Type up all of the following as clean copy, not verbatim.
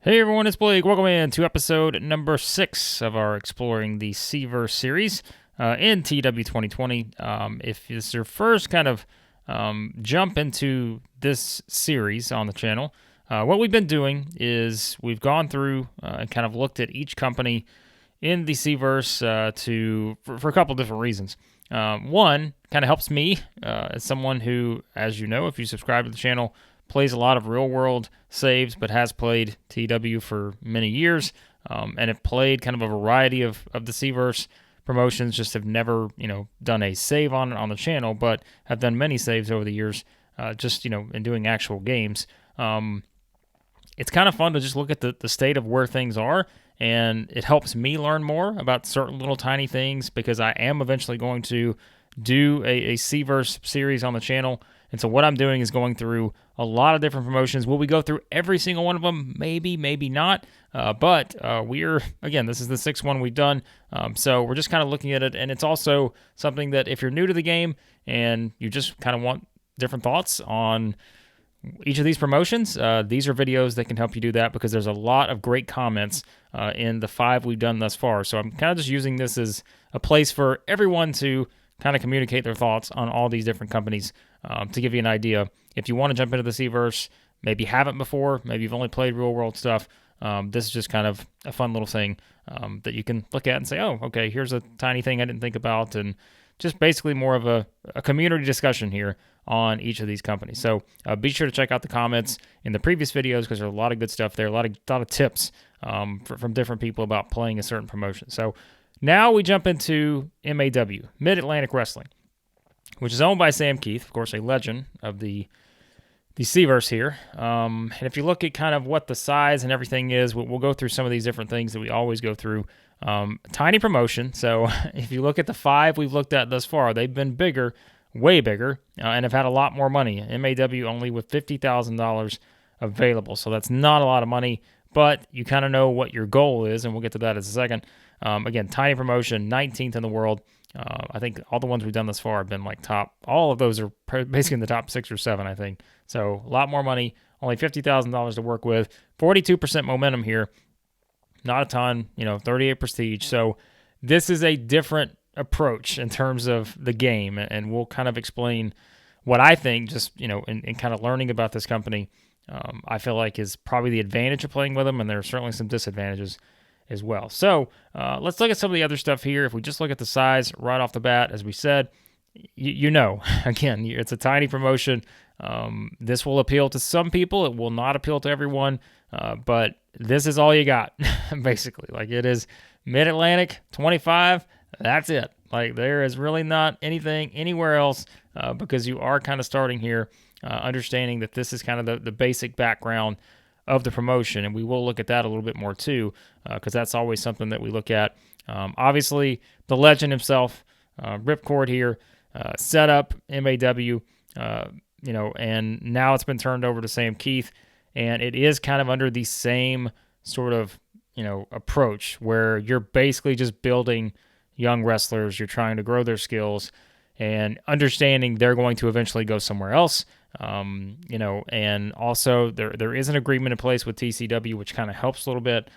Hey everyone, it's Blake. Welcome in to episode number 6 of our Exploring the CVerse series in TEW 2020. If this is your first kind of jump into this series on the channel, what we've been doing is we've gone through and kind of looked at each company in the CVerse for a couple different reasons. One, kind of helps me as someone who, as you know, if you subscribe to the channel, plays a lot of real-world saves, but has played TEW for many years, and have played kind of a variety of the CVerse promotions, just have never, done a save on the channel, but have done many saves over the years, in doing actual games. It's kind of fun to just look at the state of where things are, and it helps me learn more about certain little tiny things, because I am eventually going to do a CVerse series on the channel. And so what I'm doing is going through a lot of different promotions. Will we go through every single one of them? Maybe, maybe not. But this is the 6th one we've done. So we're just kind of looking at it. And it's also something that if you're new to the game and you just kind of want different thoughts on each of these promotions, these are videos that can help you do that, because there's a lot of great comments in the 5 we've done thus far. So I'm kind of just using this as a place for everyone to kind of communicate their thoughts on all these different companies, to give you an idea. If you want to jump into the CVerse, maybe you haven't before, maybe you've only played real world stuff, this is just kind of a fun little thing that you can look at and say, oh, okay, here's a tiny thing I didn't think about, and just basically more of a community discussion here on each of these companies. So be sure to check out the comments in the previous videos, because there's a lot of good stuff there, a lot of tips from different people about playing a certain promotion. So now we jump into MAW, Mid-Atlantic Wrestling, which is owned by Sam Keith, of course, a legend of the CVerse here. And if you look at kind of what the size and everything is, we'll go through some of these different things that we always go through. Tiny promotion. So if you look at the 5 we've looked at thus far, they've been bigger, way bigger, and have had a lot more money. MAW only with $50,000 available. So that's not a lot of money, but you kind of know what your goal is, and we'll get to that in a second. Again, tiny promotion, 19th in the world. I think all the ones we've done thus far have been like top. All of those are basically in the top 6 or 7, I think. So a lot more money, only $50,000 to work with, 42% momentum here. Not a ton, 38 prestige. So this is a different approach in terms of the game, and we'll kind of explain what I think, just, in kind of learning about this company, I feel like is probably the advantage of playing with them, and there are certainly some disadvantages as well. So let's look at some of the other stuff here. If we just look at the size right off the bat, as we said, again, it's a tiny promotion. This will appeal to some people. It will not appeal to everyone, but this is all you got, basically. Like, it is Mid-Atlantic, 25, that's it. Like, there is really not anything anywhere else, because you are kind of starting here, understanding that this is kind of the basic background of the promotion, and we will look at that a little bit more too, because that's always something that we look at. Obviously, the legend himself, Ripcord here, set up MAW, and now it's been turned over to Sam Keith, and it is kind of under the same sort of, approach, where you're basically just building young wrestlers. You're trying to grow their skills and understanding they're going to eventually go somewhere else. And also there is an agreement in place with TCW, which kind of helps a little bit.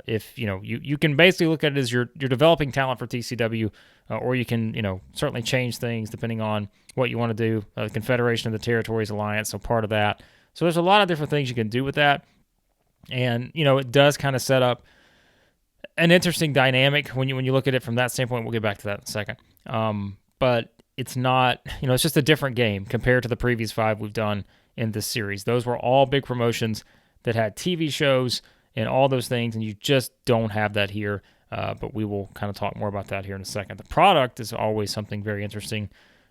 If you can basically look at it as you're developing talent for TCW, or you can certainly change things depending on what you want to do. The Confederation of the Territories Alliance, so part of that. So there's a lot of different things you can do with that, and it does kind of set up an interesting dynamic when you look at it from that standpoint. We'll get back to that in a second. But it's not, it's just a different game compared to the previous 5 we've done in this series. Those were all big promotions that had TV shows and all those things, and you just don't have that here. But we will kind of talk more about that here in a second. The product is always something very interesting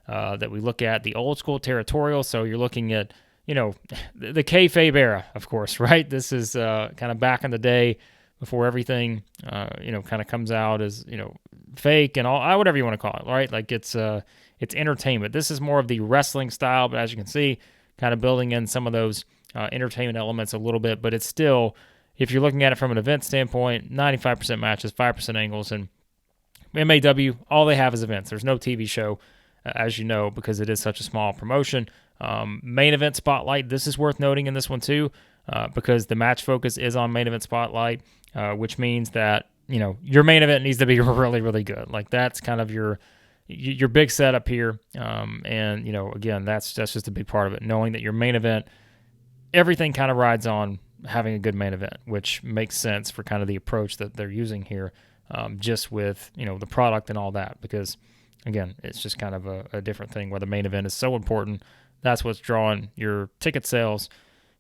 that we look at. The old school territorial, so you're looking at, the kayfabe era, of course, right? This is kind of back in the day before everything, kind of comes out as, fake and all, whatever you want to call it, right? Like, it's entertainment. This is more of the wrestling style, but as you can see, kind of building in some of those entertainment elements a little bit, but it's still, if you're looking at it from an event standpoint, 95% matches, 5% angles, and MAW, all they have is events. There's no TV show, as you know, because it is such a small promotion. Main event spotlight, this is worth noting in this one too. because the match focus is on main event spotlight, which means that your main event needs to be really, really good. Like that's kind of your big setup here, and again, that's just a big part of it. Knowing that your main event, everything kind of rides on having a good main event, which makes sense for kind of the approach that they're using here, just with the product and all that. Because again, it's just kind of a different thing where the main event is so important. That's what's drawing your ticket sales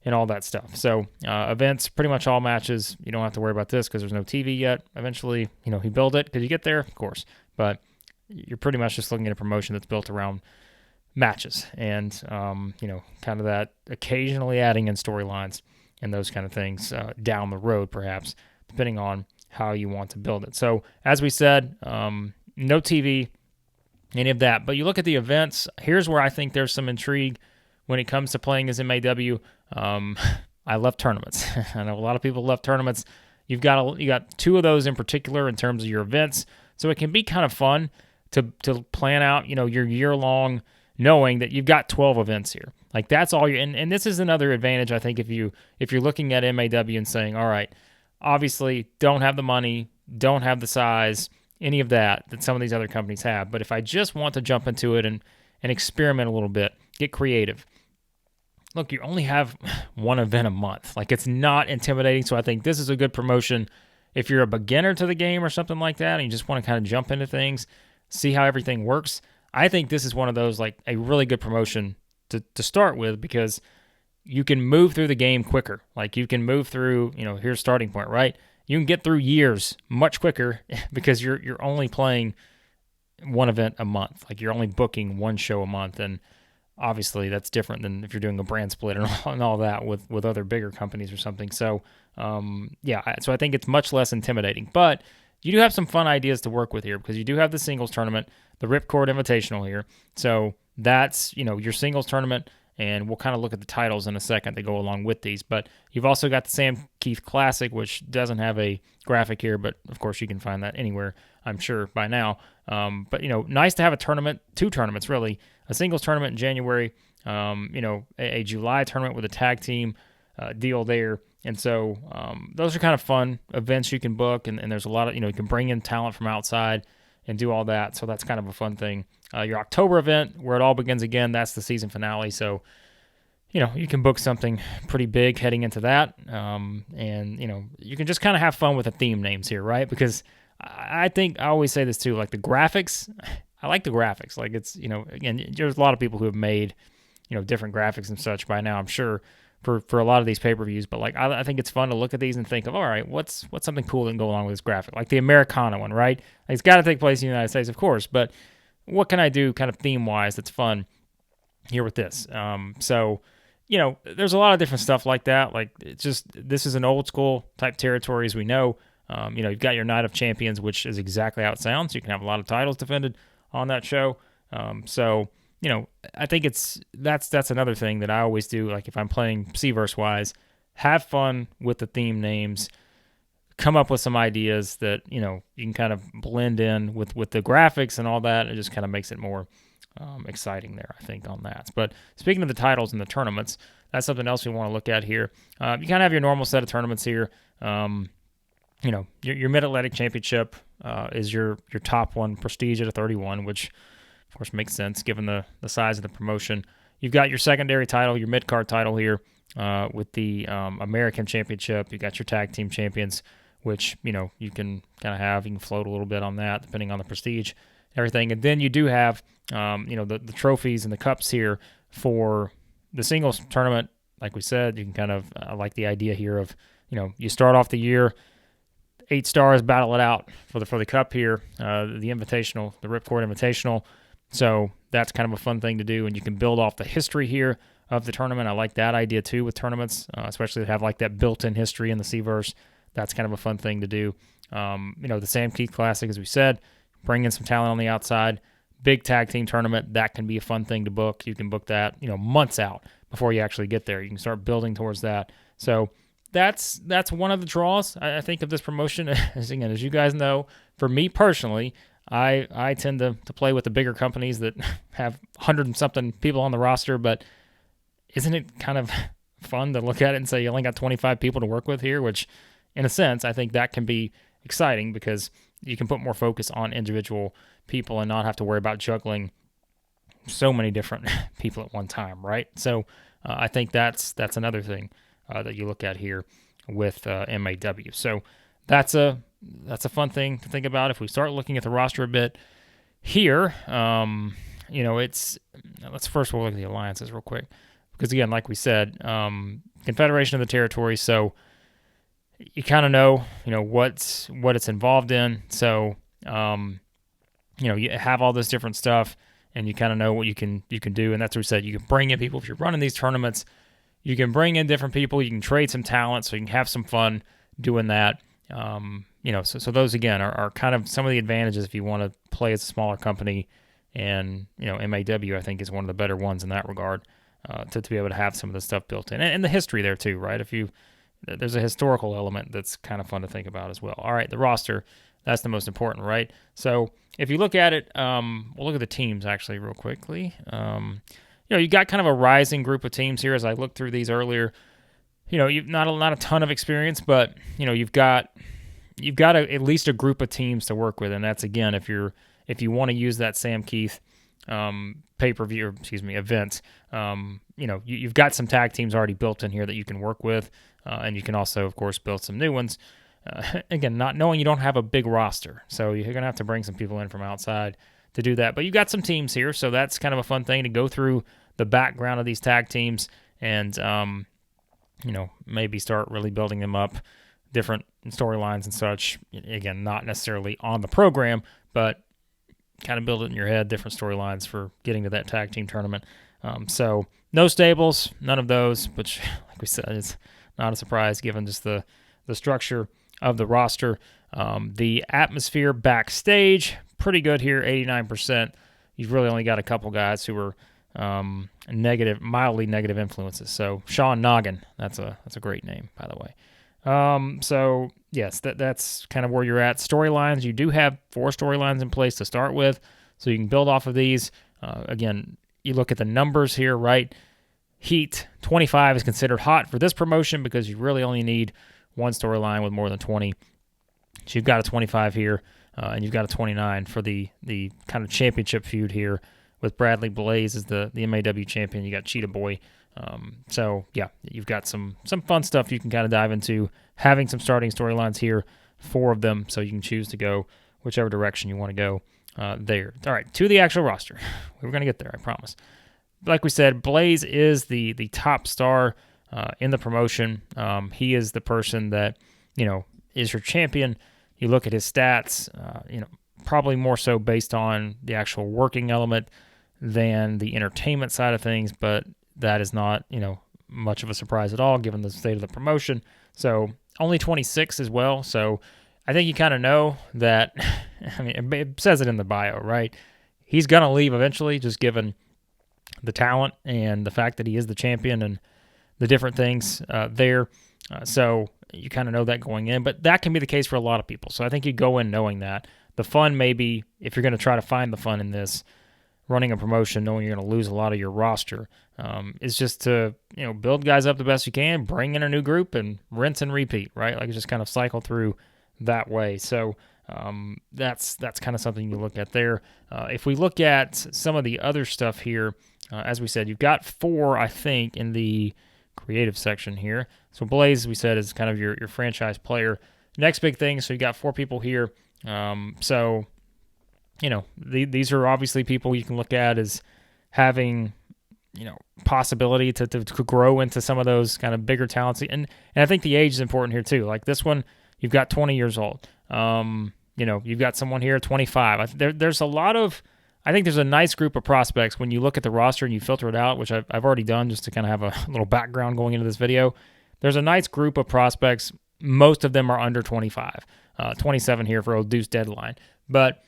and all that stuff. So events, pretty much all matches. You don't have to worry about this because there's no TV yet. Eventually, you build it. Could you get there? Of course. But you're pretty much just looking at a promotion that's built around matches and, kind of that occasionally adding in storylines and those kind of things down the road, perhaps, depending on how you want to build it. So as we said, no TV, any of that. But you look at the events, here's where I think there's some intrigue when it comes to playing as MAW. I love tournaments. I know a lot of people love tournaments. You got two of those in particular in terms of your events. So it can be kind of fun to plan out, your year-long, knowing that you've got 12 events here. Like that's all you and this is another advantage, I think, if you're looking at MAW and saying, all right, obviously don't have the money, don't have the size, any of that some of these other companies have. But if I just want to jump into it and experiment a little bit, get creative. Look, you only have one event a month. Like it's not intimidating. So I think this is a good promotion. If you're a beginner to the game or something like that, and you just want to kind of jump into things, see how everything works, I think this is one of those, like a really good promotion to start with, because you can move through the game quicker. Like you can move through, here's starting point, right? You can get through years much quicker because you're only playing one event a month. Like you're only booking one show a month, and obviously that's different than if you're doing a brand split and all that with other bigger companies or something. So so I think it's much less intimidating. But you do have some fun ideas to work with here, because you do have the singles tournament, the Ripcord Invitational here. So that's, your singles tournament, and we'll kind of look at the titles in a second that go along with these. But you've also got the Sam Keith Classic, which doesn't have a graphic here, but of course you can find that anywhere, I'm sure, by now. But, nice to have a tournament, two tournaments really, a singles tournament in January, a July tournament with a tag team deal there. And so those are kind of fun events you can book, and there's a lot of, you can bring in talent from outside and do all that. So that's kind of a fun thing. Your October event, where it all begins again, that's the season finale. So, you can book something pretty big heading into that. And, you can just kind of have fun with the theme names here, right? Because I think I always say this too, like the graphics, I like the graphics. Like it's, again, there's a lot of people who have made, different graphics and such by now, I'm sure, for a lot of these pay-per-views. But like I think it's fun to look at these and think of, all right, what's something cool that can go along with this graphic? Like the Americana one, right? Like it's got to take place in the United States, of course, but what can I do kind of theme-wise that's fun here with this? So, there's a lot of different stuff like that. Like it's just, this is an old school type territory, as we know. You've got your Night of Champions, which is exactly how it sounds. You can have a lot of titles defended on that show. I think that's another thing that I always do. Like if I'm playing CVerse wise, have fun with the theme names, come up with some ideas that, you can kind of blend in with the graphics and all that. It just kind of makes it more exciting there, I think, on that. But speaking of the titles and the tournaments, that's something else we want to look at here. You kind of have your normal set of tournaments here. Your Mid-Atlantic Championship is your top one, Prestige at a 31, which of course makes sense given the size of the promotion. You've got your secondary title, your mid-card title here with the American Championship. You got your tag team champions, which, you can kind of have. You can float a little bit on that depending on the prestige, everything. And then you do have, the trophies and the cups here for the singles tournament. Like we said, you can kind of, I like the idea here of, you start off the year, 8 stars, battle it out for the cup here, the Invitational, the Ripcord Invitational. So that's kind of a fun thing to do, and you can build off the history here of the tournament. I like that idea too with tournaments, especially to have like that built-in history in the CVerse. That's kind of a fun thing to do. The Sam Keith Classic, as we said, bring in some talent on the outside. Big tag team tournament, that can be a fun thing to book. You can book that, months out before you actually get there. You can start building towards that. So that's one of the draws, I think, of this promotion. As you guys know, for me personally, I tend to play with the bigger companies that have 100 and something people on the roster, but isn't it kind of fun to look at it and say you only got 25 people to work with here, which in a sense, I think that can be exciting because you can put more focus on individual people and not have to worry about juggling so many different people at one time, right? So I think that's another thing that you look at here with MAW. So that's a fun thing to think about. If we start looking at the roster a bit here, let's first we'll look at the alliances real quick because again, like we said, Confederation of the Territories. So you kind of know, what it's involved in. So you have all this different stuff, and you kind of know what you can do. And that's what we said. You can bring in people if you're running these tournaments. You can bring in different people. You can trade some talent, so you can have some fun doing that. So those again are kind of some of the advantages if you want to play as a smaller company. And MAW I think is one of the better ones in that regard to be able to have some of the stuff built in, and the history there too, right? There's a historical element that's kind of fun to think about as well. All right, the roster, that's the most important, right? So if you look at it, we'll look at the teams actually real quickly. You got kind of a rising group of teams here as I looked through these earlier. You've not a ton of experience, but you've got at least a group of teams to work with, and that's again if you want to use that Sam Keith pay-per-view, event. You've got some tag teams already built in here that you can work with, and you can also, of course, build some new ones. Again, not knowing you don't have a big roster, so you're going to have to bring some people in from outside to do that. But you've got some teams here, so that's kind of a fun thing to go through the background of these tag teams and, maybe start really building them up, different storylines and such. Again, not necessarily on the program, but kind of build it in your head, different storylines for getting to that tag team tournament. So no stables, none of those, which, like we said, is not a surprise given just the structure of the roster. The atmosphere backstage, pretty good here, 89%. You've really only got a couple guys who are mildly negative influences. So Sean Noggin, that's a great name, by the way. So yes, that's kind of where you're at. Storylines, you do have 4 storylines in place to start with, so you can build off of these. Again, you look at the numbers here, right? Heat 25 is considered hot for this promotion because you really only need one storyline with more than 20. So you've got a 25 here, and you've got a 29 for the kind of championship feud here with Bradley Blaze as the MAW champion. You got Cheetah Boy. So yeah, you've got some fun stuff you can kind of dive into, having some starting storylines here, 4 of them, so you can choose to go whichever direction you want to go there. All right, to the actual roster. We're going to get there, I promise. Like we said, Blaze is the top star in the promotion. He is the person that, is your champion. You look at his stats, probably more so based on the actual working element than the entertainment side of things, but that is not, much of a surprise at all given the state of the promotion. So only 26 as well. So I think you kind of know that, it says it in the bio, right? He's going to leave eventually, just given the talent and the fact that he is the champion and the different things there. So you kind of know that going in, but that can be the case for a lot of people. So I think you go in knowing that. The fun maybe, if you're going to try to find the fun in this, running a promotion, knowing you're going to lose a lot of your roster, is just to, build guys up the best you can, bring in a new group, and rinse and repeat, right? Like just kind of cycle through that way. So that's kind of something you look at there. If we look at some of the other stuff here, as we said, you've got 4, I think, in the creative section here. So Blaze, we said, is kind of your franchise player. Next big thing, so you got 4 people here. So, these are obviously people you can look at as having, possibility to grow into some of those kind of bigger talents. And I think the age is important here too. Like this one, you've got 20 years old. You've got someone here 25. There's a lot of, I think there's a nice group of prospects when you look at the roster and you filter it out, which I've already done just to kind of have a little background going into this video. There's a nice group of prospects. Most of them are under 25, 27 here for Old Deuce Deadline. But,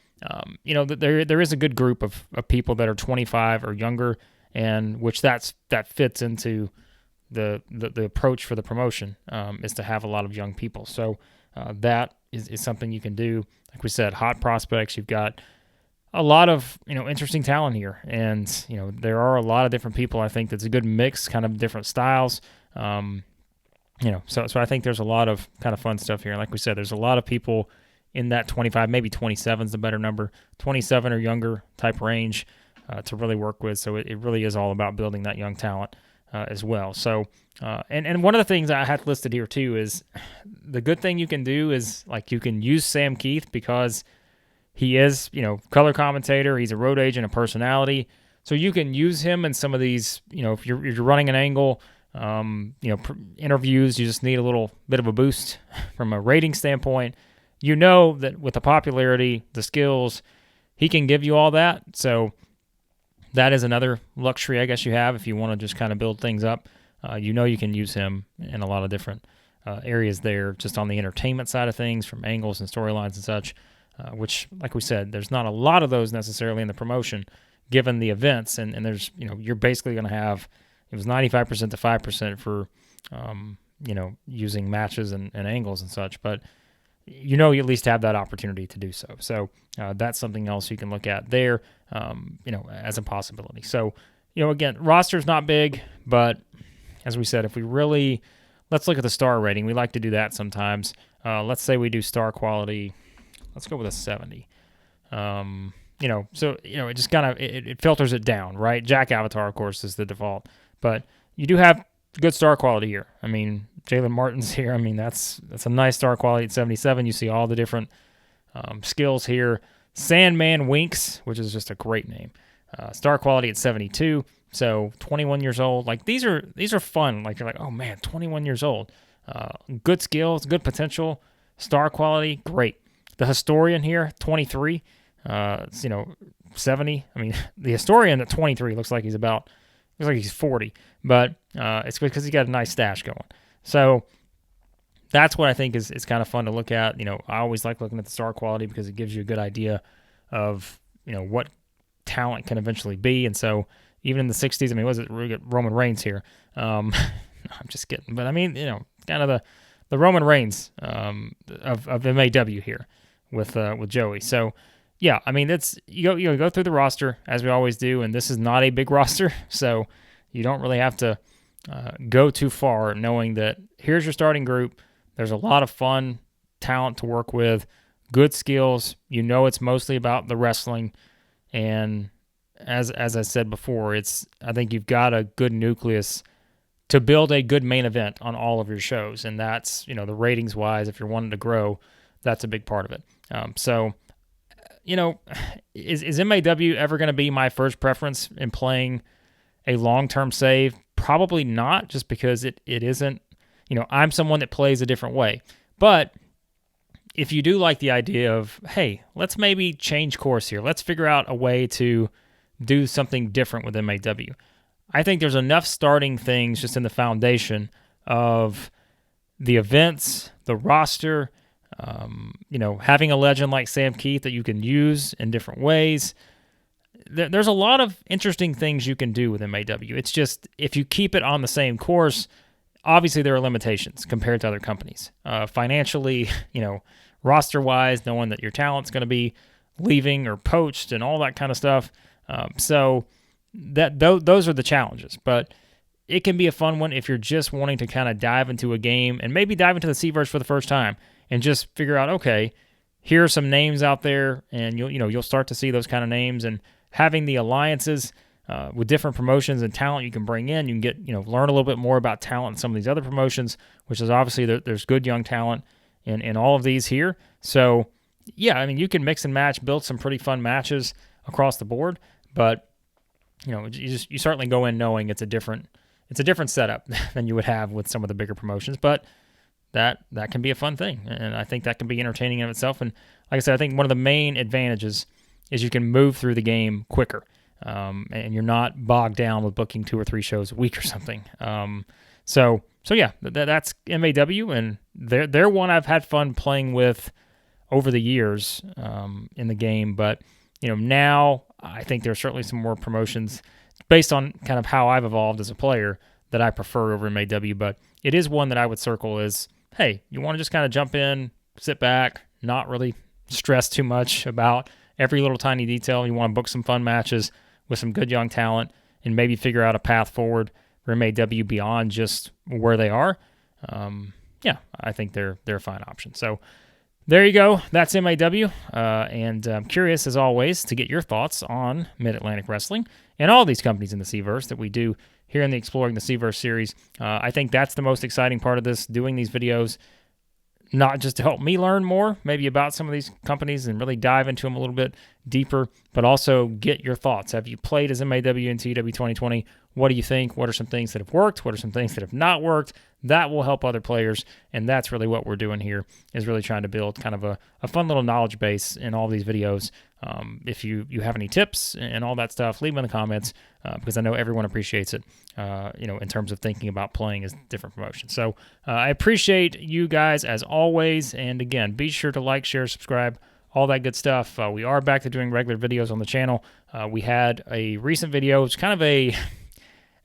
there is a good group of people that are 25 or younger, and which that fits into the approach for the promotion is to have a lot of young people. So that is something you can do. Like we said, hot prospects. You've got a lot of interesting talent here, and there are a lot of different people. I think that's a good mix, kind of different styles. So I think there's a lot of kind of fun stuff here. Like we said, there's a lot of people in that 25, maybe 27 is the better number, 27 or younger type range to really work with. So it really is all about building that young talent as well. So, and one of the things I had listed here too is the good thing you can do is like you can use Sam Keith because he is, color commentator. He's a road agent, a personality. So you can use him in some of these, if you're running an angle, interviews, you just need a little bit of a boost from a rating standpoint. That with the popularity, the skills, he can give you all that. So that is another luxury, I guess, you have if you want to just kind of build things up. You can use him in a lot of different areas there, just on the entertainment side of things, from angles and storylines and such, which, like we said, there's not a lot of those necessarily in the promotion, given the events. And there's, you're basically going to have, it was 95% to 5% for, using matches and angles and such. But, you at least have that opportunity to do so. So that's something else you can look at there, as a possibility. So, again, roster's not big, but as we said, if we really, let's look at the star rating. We like to do that sometimes. Let's say we do star quality. Let's go with a 70. It just kind of, it filters it down, right? Jack Avatar, of course, is the default. But you do have good star quality here. I mean, Jalen Martin's here. I mean, that's a nice star quality at 77. You see all the different skills here. Sandman Winks, which is just a great name. Star quality at 72. So 21 years old. Like these are fun. Like you're like, oh man, 21 years old. Good skills, good potential. Star quality, great. The Historian here, 23. 70. I mean, the Historian at 23 looks like he's 40, but it's because he's got a nice stash going. So that's what I think is kind of fun to look at. I always like looking at the star quality because it gives you a good idea of, what talent can eventually be. And so even in the 60s, I mean, was it Roman Reigns here? I'm just kidding. But I mean, kind of the Roman Reigns of MAW here with Joey. So yeah, I mean, you go through the roster as we always do, and this is not a big roster, so you don't really have to go too far, knowing that here's your starting group. There's a lot of fun talent to work with, good skills. It's mostly about the wrestling, and as I said before, I think you've got a good nucleus to build a good main event on all of your shows, and that's the ratings wise. If you're wanting to grow, that's a big part of it. Is MAW ever going to be my first preference in playing a long-term save? Probably not, just because it isn't, I'm someone that plays a different way. But if you do like the idea of, hey, let's maybe change course here. Let's figure out a way to do something different with MAW. I think there's enough starting things just in the foundation of the events, the roster, having a legend like Sam Keith that you can use in different ways. There's a lot of interesting things you can do with MAW. It's just, if you keep it on the same course, obviously there are limitations compared to other companies. Financially, roster-wise, knowing that your talent's going to be leaving or poached and all that kind of stuff. So those are the challenges. But it can be a fun one if you're just wanting to kind of dive into a game and maybe dive into the CVerse for the first time and just figure out, okay, here are some names out there, and you'll start to see those kind of names, and having the alliances with different promotions and talent you can bring in, you can get learn a little bit more about talent in some of these other promotions, which is obviously there's good young talent in all of these here. So yeah, I mean, you can mix and match, build some pretty fun matches across the board, but you certainly go in knowing it's a different setup than you would have with some of the bigger promotions, but that can be a fun thing, and I think that can be entertaining in itself. And like I said, I think one of the main advantages is you can move through the game quicker, and you're not bogged down with booking 2 or 3 shows a week or something. So yeah, that's MAW, and they're one I've had fun playing with over the years in the game. But now I think there's certainly some more promotions based on kind of how I've evolved as a player that I prefer over MAW. But it is one that I would circle as, hey, you want to just kind of jump in, sit back, not really stress too much about every little tiny detail. You want to book some fun matches with some good young talent and maybe figure out a path forward for MAW beyond just where they are, yeah, I think they're a fine option. So there you go. That's MAW. And I'm curious, as always, to get your thoughts on Mid-Atlantic Wrestling and all these companies in the CVerse that we do here in the Exploring the CVerse series. I think that's the most exciting part of this, doing these videos, not just to help me learn more, maybe about some of these companies and really dive into them a little bit deeper, but also get your thoughts. Have you played as MAW in TEW 2020? What do you think? What are some things that have worked? What are some things that have not worked? That will help other players, and that's really what we're doing here, is really trying to build kind of a fun little knowledge base in all these videos. If you have any tips and all that stuff, leave them in the comments, because I know everyone appreciates it, in terms of thinking about playing as different promotions. So I appreciate you guys as always, and again, be sure to like, share, subscribe, all that good stuff. We are back to doing regular videos on the channel. We had a recent video. It's kind of a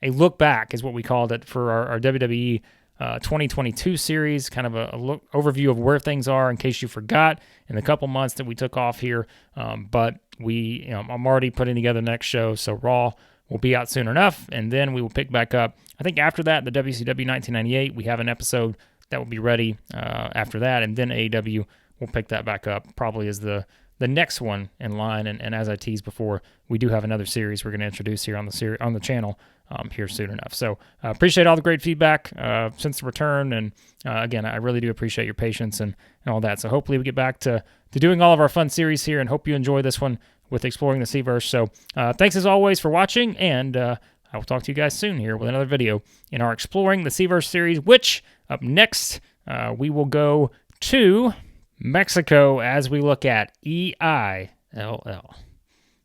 look back is what we called it for our WWE 2022 series, kind of a look overview of where things are in case you forgot in the couple months that we took off here. But I'm already putting together the next show, so Raw will be out soon enough, and then we will pick back up. I think after that, the WCW 1998, we have an episode that will be ready after that, and then AEW will pick that back up, probably as the next one in line. And as I teased before, we do have another series we're going to introduce here on the channel here soon enough. So appreciate all the great feedback since the return, and again, I really do appreciate your patience and all that. So hopefully we get back to doing all of our fun series here, and hope you enjoy this one with Exploring the CVerse. So thanks as always for watching, and I will talk to you guys soon here with another video in our Exploring the CVerse series, which up next we will go to Mexico as we look at EILL.